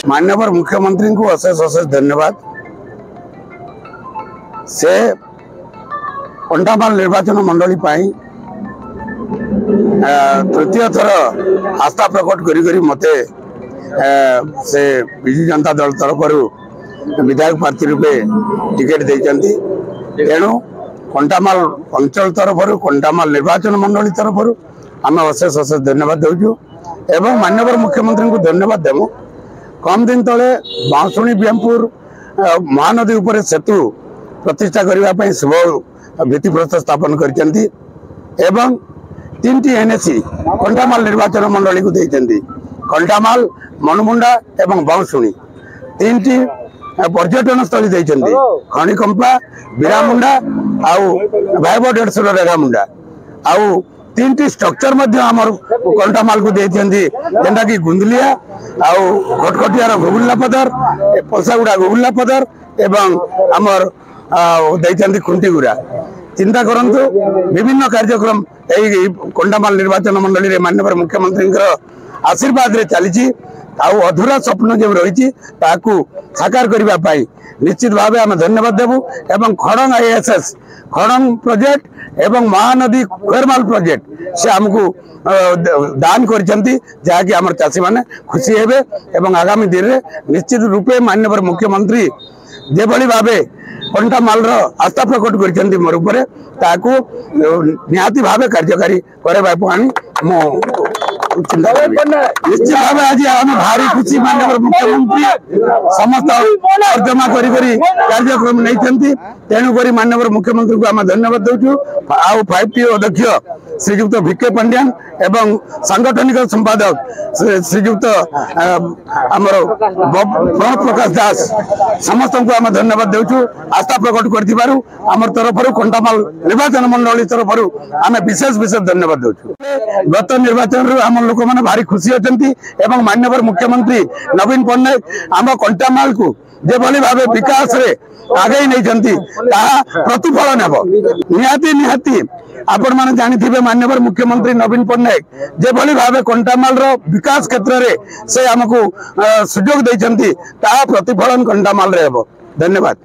माननीय मुख्यमंत्री को अशेष अशेष धन्यवाद। से कंटामाल निर्वाचन मंडली तृतीय थर आस्था प्रकट करी मते से विजु जनता दल तरफ विधायक प्रार्थी रूपे टिकेट देइचंती। तेणु कंटामाल अंचल तरफ कंटामाल निर्वाचन मंडली तरफ आम अशेष अशेष धन्यवाद देचु एवं माननीय मुख्यमंत्री को धन्यवाद देमु। कम दिन तले बांसुणी बीएमपुर महानदी उपर सेतु प्रतिष्ठा करने शुभ भित्तिप्रस्तर स्थापन करती एवं 3टी एनएसी कंटामाल निर्वाचन मंडली को देइचंती। कंटामाल मनुमुंडा एवं बांसुणी 3टी पर्यटन स्थली देइचंती। खणिकंपा बिरामुंडा आउ भाईब 150 रेगामुंडा आउ 3टी स्ट्रक्चर आमर कंटामाल को देइचंती जेंटा कि गुंदलिया आउ घटकटियार गुगुल्ला पदर पसागुड़ा गुगुल्ला पदर एवं आमर देइचंती खुंटीगुड़ा। चिंता करंतु विभिन्न कार्यक्रम कंटामाल निर्वाचन मंडली रे माननीय मुख्यमंत्री आशीर्वाद रे चली आउ अधूरा स्वप्न जो रही साकार करने निश्चित भाव आम धन्यवाद देवु एवं खड़ंग आईएसएस खड़ंग प्रोजेक्ट एवं महानदी खुरमाल प्रोजेक्ट से आमको दान करछंती जहाँकि आम चाषी मैंने खुशी हेबे एवं आगामी दिन में निश्चित रूपे माननीय मुख्यमंत्री जेभली भावे कंटामाल आस्था प्रकट करछंती मोर उपरे ताकू निहाती भावे कार्यकारी करबा पानी मो चिंता निश्चित भाव आज आम भारी खुशी माननीय मुख्यमंत्री समस्त तर्जमा कार्यक्रम नहीं तेणुक माननीय मुख्यमंत्री को आम धन्यवाद देचु। आउ 5टी अध्यक्ष श्रीजुक्त भिके पांड्यान एवं सांगठनिक संपादक श्रीजुक्त आमर प्रणव प्रकाश दास समस्त को आम धन्यवाद देचु। आस्था प्रकट कर तरफ कंटामाल निर्वाचन मंडली तरफ आम विशेष विशेष धन्यवाद देचु। गत निर्वाचन आम लोक मैंने भारी खुशी अच्छा माननीय मुख्यमंत्री नवीन पट्टनायक आम कंटामाल को जेभली भाव विकास रे आगे नहीं प्रतिफलन निहाती आपण मैंने जानी माननीय मुख्यमंत्री नवीन पट्टनायक जेभली भाव कंटामाल विकास क्षेत्र में से आमको सुजोग देइछंती ता प्रतिफलन कंटामाल रे हेबो। धन्यवाद।